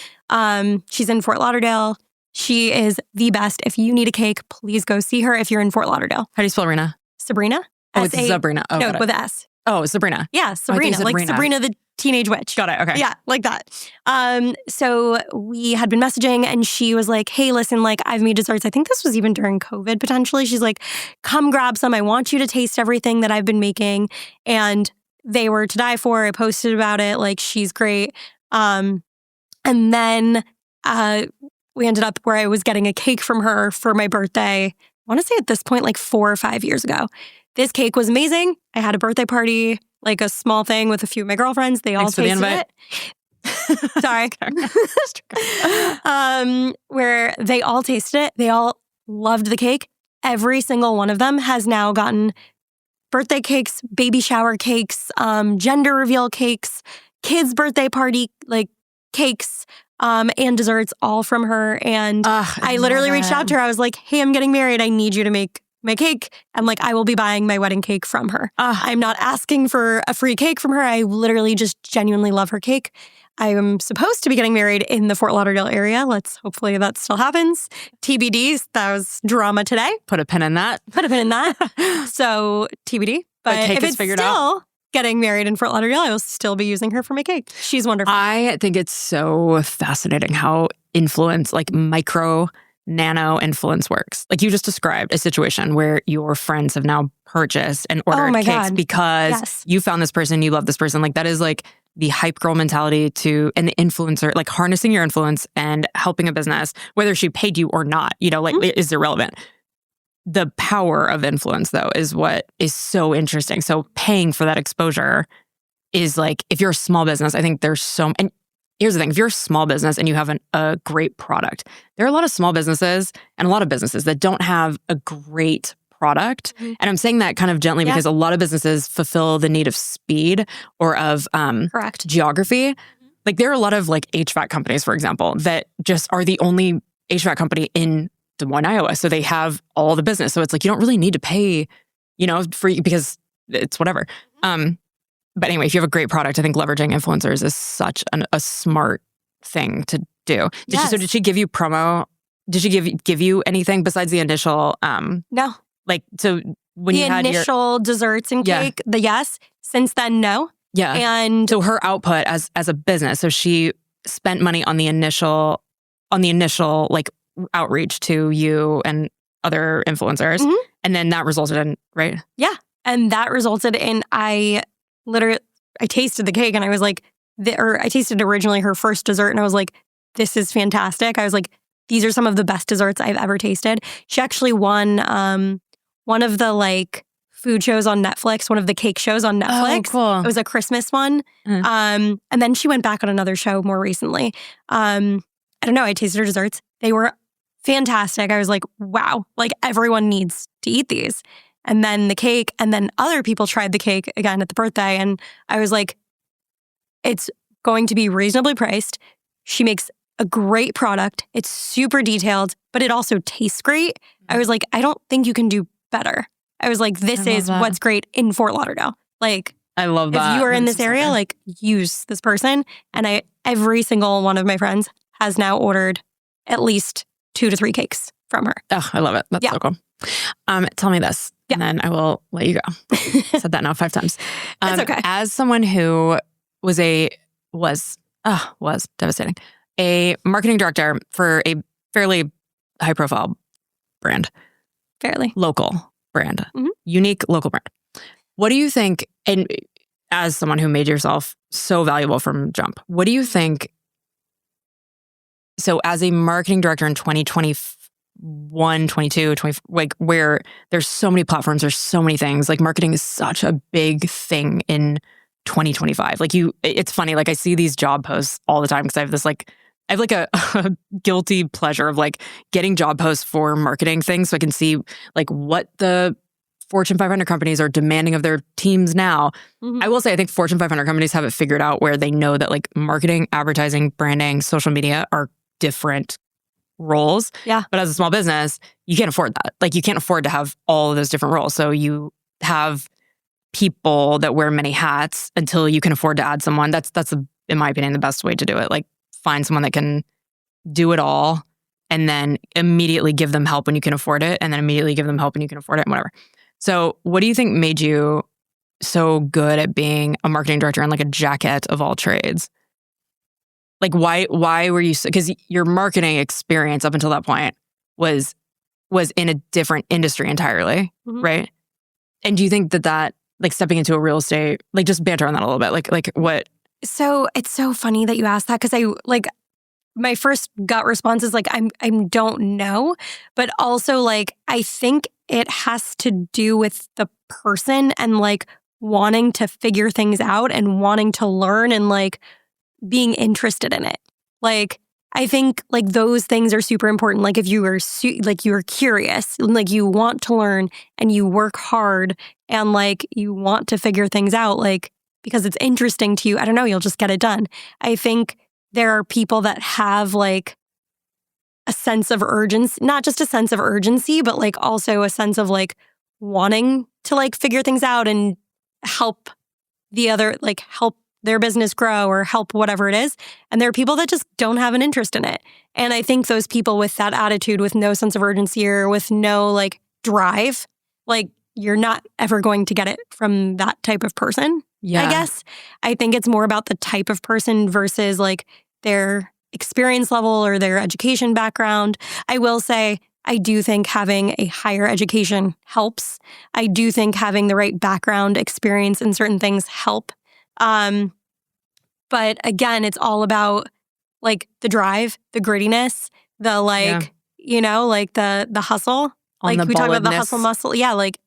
She's in Fort Lauderdale. She is the best. If you need a cake, please go see her if you're in Fort Lauderdale. How do you spell Rena? Sabrina. Oh, it's Sabrina. Oh, no, with an S. Oh, Sabrina. Yeah, Sabrina. Like Sabrina the Teenage Witch. Got it. Okay. Yeah, like that. So we had been messaging and she was like, hey, listen, like I've made desserts. I think this was even during COVID potentially. She's like, come grab some. I want you to taste everything that I've been making. And they were to die for. I posted about it. Like she's great. And then we ended up where I was getting a cake from her for my birthday. I want to say at this point, like 4 or 5 years ago. This cake was amazing. I had a birthday party, like a small thing with a few of my girlfriends. They all tasted it. Sorry. Where they all tasted it. They all loved the cake. Every single one of them has now gotten birthday cakes, baby shower cakes, gender reveal cakes, kids' birthday party, like cakes, and desserts all from her. And I literally reached out to her. I was like, hey, I'm getting married. I need you to make my cake. And like, I will be buying my wedding cake from her. I'm not asking for a free cake from her. I literally just genuinely love her cake. I am supposed to be getting married in the Fort Lauderdale area. Hopefully that still happens. TBD, that was drama today. Put a pin in that. So TBD. But cake if is it's figured still out. getting married in Fort Lauderdale, I will still be using her for my cake. She's wonderful. I think it's so fascinating how influence, like micro nano influence works. Like you just described a situation where your friends have now purchased and ordered my cakes God. because Yes. you found this person, you love this person. Like that is like the hype girl mentality and the influencer, like harnessing your influence and helping a business, whether she paid you or not, like is irrelevant. The power of influence though is what is so interesting. So paying for that exposure is like, if you're a small business, I think and here's the thing, if you're a small business and you have a great product, there are a lot of small businesses and a lot of businesses that don't have a great product. Mhm. And I'm saying that kind of gently because a lot of businesses fulfill the need of speed or of Correct. geography. Like there are a lot of like HVAC companies, for example, that just are the only HVAC company in Des Moines, Iowa. So they have all the business. So it's like, you don't really need to pay, because it's whatever. But anyway, if you have a great product, I think leveraging influencers is such a smart thing to do. Did she give you promo? Did she give you anything besides the initial? No. Like, so when the you had initial desserts and cake, the yes. Since then, no. Yeah. And so her output as a business, so she spent money on the initial like outreach to you and other influencers. And then that resulted in, right? Yeah. And that resulted in, I tasted the cake and I was like, I tasted originally her first dessert and I was like, this is fantastic. I was like, these are some of the best desserts I've ever tasted. She actually won one of the like food shows on Netflix, one of the cake shows on Netflix. Oh, cool. It was a Christmas one. And then she went back on another show more recently. I don't know. I tasted her desserts. They were fantastic. I was like, wow, like everyone needs to eat these. And then the cake, and then other people tried the cake again at the birthday. And I was like, it's going to be reasonably priced. She makes a great product. It's super detailed, but it also tastes great. I was like, I don't think you can do better. I was like, this is what's great in Fort Lauderdale. Like, I love that. If you are in this area, like use this person. And every single one of my friends has now ordered at least 2 to 3 cakes from her. Oh, I love it. That's so cool. Tell me this, and then I will let you go. Said that now 5 times. It's okay. As someone who was devastating, a marketing director for a fairly high profile brand, local brand, unique local brand. What do you think? And as someone who made yourself so valuable from jump, what do you think? So as a marketing director in 2021, 22, 20, like where there's so many platforms, there's so many things, like marketing is such a big thing in 2025. Like it's funny, like I see these job posts all the time because I have this like, I have like a guilty pleasure of like getting job posts for marketing things so I can see like what the Fortune 500 companies are demanding of their teams now. I will say, I think Fortune 500 companies have it figured out where they know that like marketing, advertising, branding, social media are different roles. Yeah. But as a small business, you can't afford that. Like you can't afford to have all of those different roles. So you have people that wear many hats until you can afford to add someone. That's in my opinion, the best way to do it. Like find someone that can do it all and then immediately give them help when you can afford it and then immediately give them help when you can afford it and whatever. So what do you think made you so good at being a marketing director and like a jacket of all trades? Like why were you, because your marketing experience up until that point was in a different industry entirely, right? And do you think that like stepping into a real estate, like just banter on that a little bit, like what? So it's so funny that you asked that because my first gut response is like, I don't know. But also like, I think it has to do with the person and like wanting to figure things out and wanting to learn and like being interested in it. Like, I think like those things are super important. Like if you are you are curious and like you want to learn and you work hard and like you want to figure things out, like because it's interesting to you, I don't know, you'll just get it done. I think there are people that have like a sense of urgency, not just a sense of urgency, but like also a sense of like wanting to like figure things out and help help their business grow or help whatever it is. And there are people that just don't have an interest in it. And I think those people with that attitude, with no sense of urgency or with no like drive, like you're not ever going to get it from that type of person, Yeah. I guess. I think it's more about the type of person versus like their experience level or their education background. I will say, I do think having a higher education helps. I do think having the right background experience in certain things help. But again, it's all about like the drive, the grittiness, the like, like the hustle. On Like the we talk about the balledness. hustle muscle. Yeah, like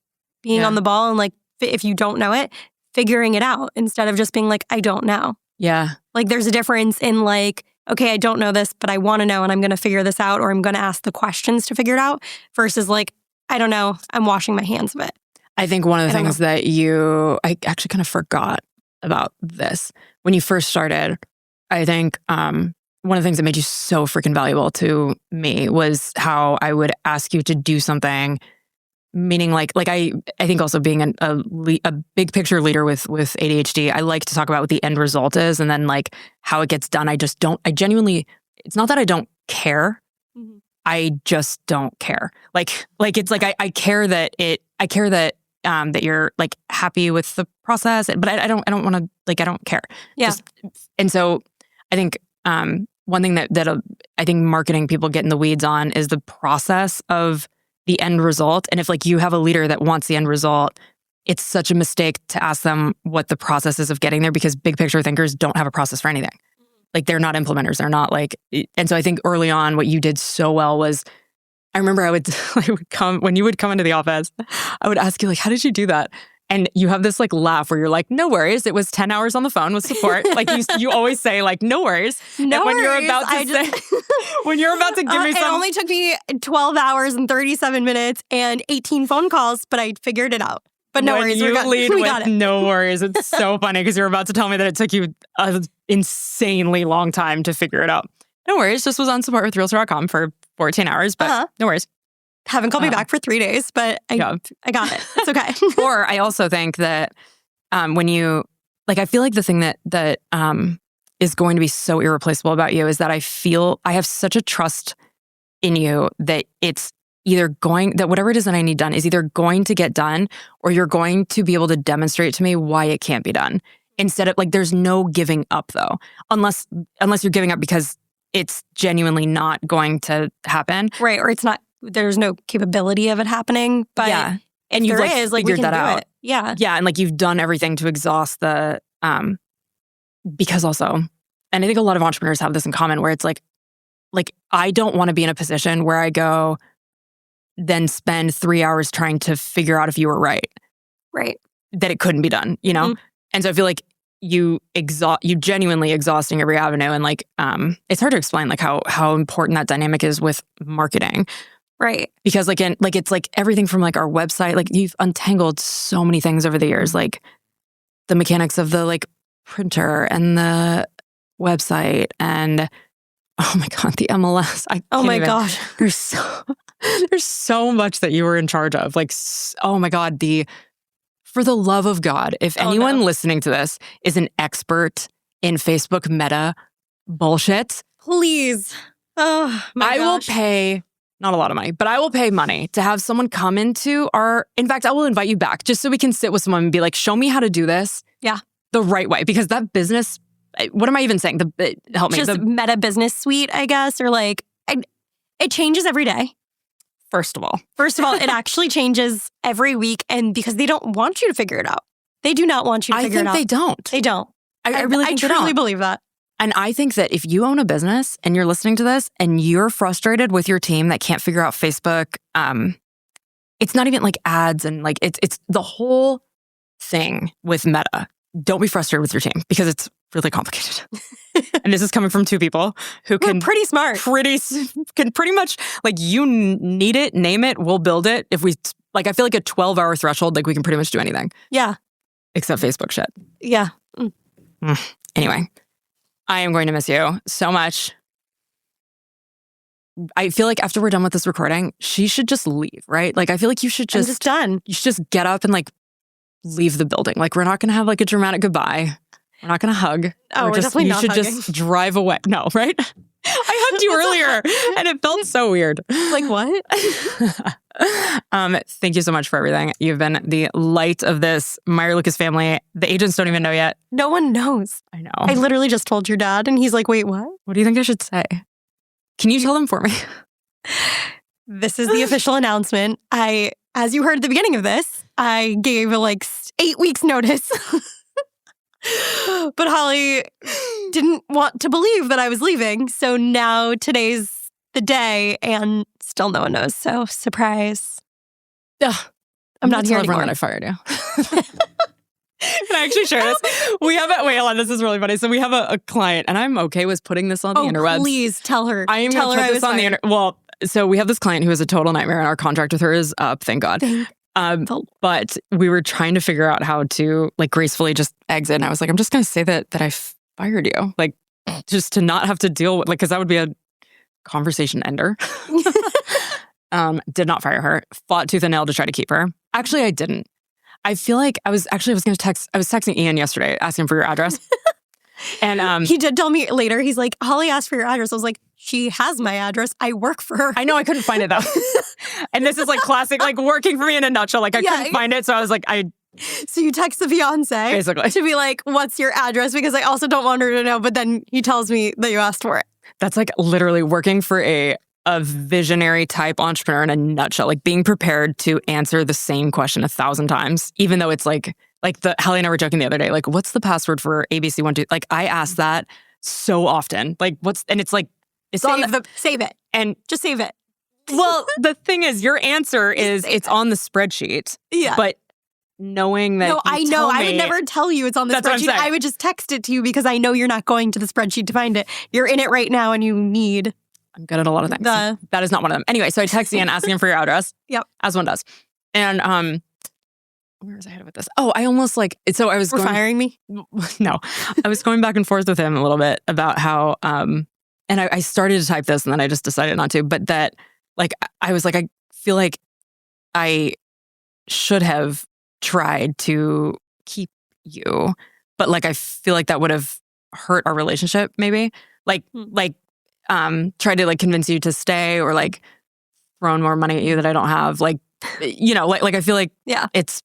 being Yeah. on the ball and like if you don't know it, figuring it out instead of just being like, I don't know. Yeah. Like there's a difference in like, okay, I don't know this, but I want to know and I'm going to figure this out or I'm going to ask the questions to figure it out versus like, I don't know, I'm washing my hands of it. I think one of the things that I actually kind of forgot about this. When you first started, I think one of the things that made you so freaking valuable to me was how I would ask you to do something, meaning like I think also being a big picture leader with ADHD, I like to talk about what the end result is and then like how it gets done. I genuinely, it's not that I don't care. Mhm. I just don't care. Like it's like I care that that you're like happy with the process, but I don't want to like, I don't care. Yeah. And so I think one thing that I think marketing people get in the weeds on is the process of the end result. And if like you have a leader that wants the end result, it's such a mistake to ask them what the process is of getting there because big picture thinkers don't have a process for anything. Like they're not implementers. They're not like, and so I think early on what you did so well was, I remember I would come, when you would come into the office, I would ask you like, how did you do that? And you have this like laugh where you're like, no worries. It was 10 hours on the phone with support. Like you always say like, no worries. No and when worries. you're about to when you're about to give me It only took me 12 hours and 37 minutes and 18 phone calls, but I figured it out. But no worries. You lead we with got it. no worries. It's so funny because you're about to tell me that it took you an insanely long time to figure it out. No worries. Just was on support with Realtor.com for 14 hours, but no worries. Haven't called me back for 3 days, but I got it. It's okay. Or I also think that when you, like, I feel like the thing that is going to be so irreplaceable about you is that I have such a trust in you that it's either that whatever it is that I need done is either going to get done or you're going to be able to demonstrate to me why it can't be done. Instead of like, there's no giving up though, unless you're giving up because it's genuinely not going to happen. Right. Or there's no capability of it happening. But yeah. And you've there is, like, we figured can that do out. it. Yeah. Yeah. And like you've done everything to exhaust the, because also, and I think a lot of entrepreneurs have this in common where it's like I don't want to be in a position where I go, then spend 3 hours trying to figure out if you were right. Right. That it couldn't be done, you know? Mm-hmm. And so I feel like you genuinely exhausting every avenue. And like, it's hard to explain like how important that dynamic is with marketing. Right. Because like it's like everything from like our website, like you've untangled so many things over the years, like the mechanics of the like printer and the website and oh my God, the MLS. Gosh. There's so much that you were in charge of. Like, oh my God, for the love of God, if anyone listening to this is an expert in Facebook meta bullshit, please. Oh my gosh. Will pay, not a lot of money, but I will pay money to have someone come into in fact, I will invite you back just so we can sit with someone and be like, show me how to do this. Yeah. The right way. Because that business, what am I even saying? Help me. Just meta business suite, I guess, or like, it changes every day. First of all, it actually changes every week, and because they don't want you to figure it out. They do not want you to figure it out. I think they don't. They don't. I really think truly believe that. And I think that if you own a business and you're listening to this and you're frustrated with your team that can't figure out Facebook, it's not even like ads and like it's the whole thing with Meta. Don't be frustrated with your team because it's really complicated. And this is coming from two people who We're pretty smart. Can pretty much, like, you need it, name it, we'll build it. If we, like, I feel like a 12-hour threshold, like, we can pretty much do anything. Yeah. Except Facebook shit. Yeah. Anyway, I am going to miss you so much. I feel like after we're done with this recording, she should just leave, right? Like, I feel like you should just... I'm just done. You should just get up and, like, leave the building. Like, we're not going to have, like, a dramatic goodbye. We're not going to hug. Oh, we're definitely not hugging. You should just drive away. No, right? I hugged you earlier and it felt so weird. Like what? Thank you so much for everything. You've been the light of this Meyer Lucas family. The agents don't even know yet. No one knows. I know. I literally just told your dad and he's like, wait, what? What do you think I should say? Can you tell them for me? This is the official announcement. As you heard at the beginning of this, I gave 8 weeks notice. But Holly didn't want to believe that I was leaving. So now today's the day and still no one knows. So surprise. Ugh. I'm not here anymore. That I fired you. Can I actually share this? We have wait, hold on. This is really funny. So we have a client, and I'm okay with putting this on the interwebs. Please tell her. I am going to put this on the internet. Well, so we have this client who is a total nightmare, and our contract with her is up. Thank God. But we were trying to figure out how to gracefully just exit. And I was like, I'm just going to say that I fired you, just to not have to deal with because that would be a conversation ender. Did not fire her. Fought tooth and nail to try to keep her. Actually, I didn't. I feel like I was texting Ian yesterday asking him for your address. And he did tell me later, he's like, Holly asked for your address. I was like, she has my address. I work for her. I know, I couldn't find it though. And this is classic, working for me in a nutshell. I couldn't find it. So I was like, So you text the fiance basically to be like, what's your address? Because I also don't want her to know. But then he tells me that you asked for it. That's literally working for a visionary type entrepreneur in a nutshell, being prepared to answer the same question 1,000 times, even though it's Holly and I were joking the other day, what's the password for ABC12? I ask that so often. Save it. And just save it. Well, the thing is, your answer is it's on the spreadsheet. Yeah. But knowing that I know. I would never tell you it's on the spreadsheet. I would just text it to you because I know you're not going to the spreadsheet to find it. You're in it right now and you need... I'm good at a lot of things. That is not one of them. Anyway, so I text Ian asking him for your address. Yep. As one does. And where was I headed with this? Oh, I almost so I was firing me? No. I was going back and forth with him a little bit about how and I started to type this and then I just decided not to, but that I was I feel like I should have tried to keep you, but I feel like that would have hurt our relationship maybe. Tried to convince you to stay or thrown more money at you that I don't have. I feel like it's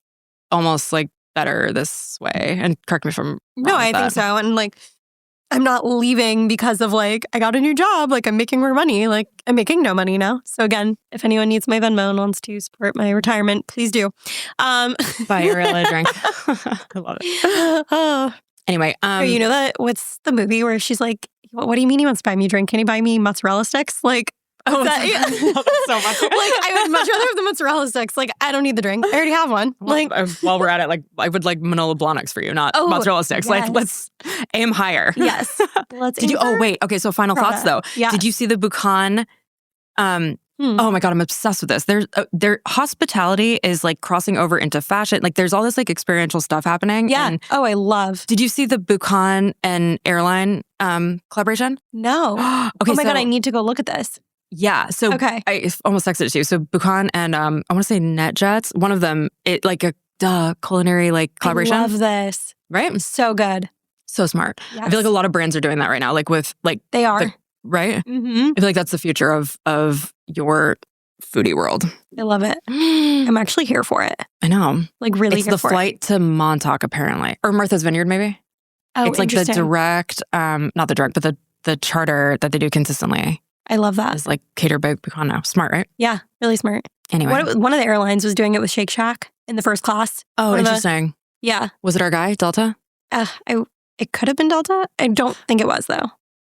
almost better this way. And correct me if I'm wrong. No, I think so. And I'm not leaving because of I got a new job. I'm making more money. I'm making no money now. So again, if anyone needs my Venmo and wants to support my retirement, please do. Buy Ariella a drink. I love it. Anyway, you know that what's the movie where she's like, what do you mean he wants to buy me a drink? Can he buy me mozzarella sticks? I love that so much. I would much rather have the mozzarella sticks. I don't need the drink. I already have one. While we're at it, I would Manolo Blahniks for you, not mozzarella sticks. Yes. Let's aim higher. Yes. Did you? Oh wait. Okay. So final thoughts though. Yeah. Did you see the Buchan? Oh my God, I'm obsessed with this. Their hospitality is crossing over into fashion. There's all this experiential stuff happening. Yeah. And I love. Did you see the Buchan and airline collaboration? No. Okay. Oh my God, I need to go look at this. Yeah. So okay. I almost texted it to you. So Buchan and I want to say NetJets. One of them, it a culinary collaboration. I love this. Right? So good. So smart. Yes. I feel like a lot of brands are doing that right now. With they are. Right? Mm-hmm. I feel like that's the future of your foodie world. I love it. I'm actually here for it. I know. Really it's the flight to Montauk, apparently. Or Martha's Vineyard, maybe? Oh, it's the direct, not the direct, but the charter that they do consistently. I love that. It's catered by Buchan now. Smart, right? Yeah, really smart. Anyway. One of the airlines was doing it with Shake Shack in the first class. Oh, interesting. Yeah. Was it our guy, Delta? It could have been Delta. I don't think it was, though.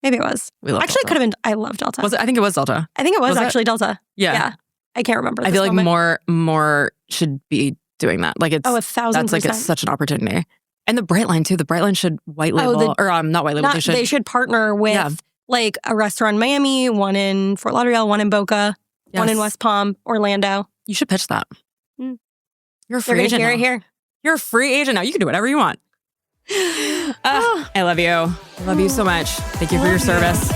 Maybe it was. Actually, it could have been. I love Delta. Was it? I think it was Delta. I think it was actually Delta. Yeah. I can't remember. I feel more should be doing that. It's 1,000%. That's such an opportunity. And the Brightline too. The Brightline should white label not white label. They should partner with a restaurant in Miami, one in Fort Lauderdale, one in Boca, one in West Palm, Orlando. You should pitch that. You're a free They're agent hear now. it here. You're a free agent now. You can do whatever you want. I love you. I love you so much. Thank you for your service.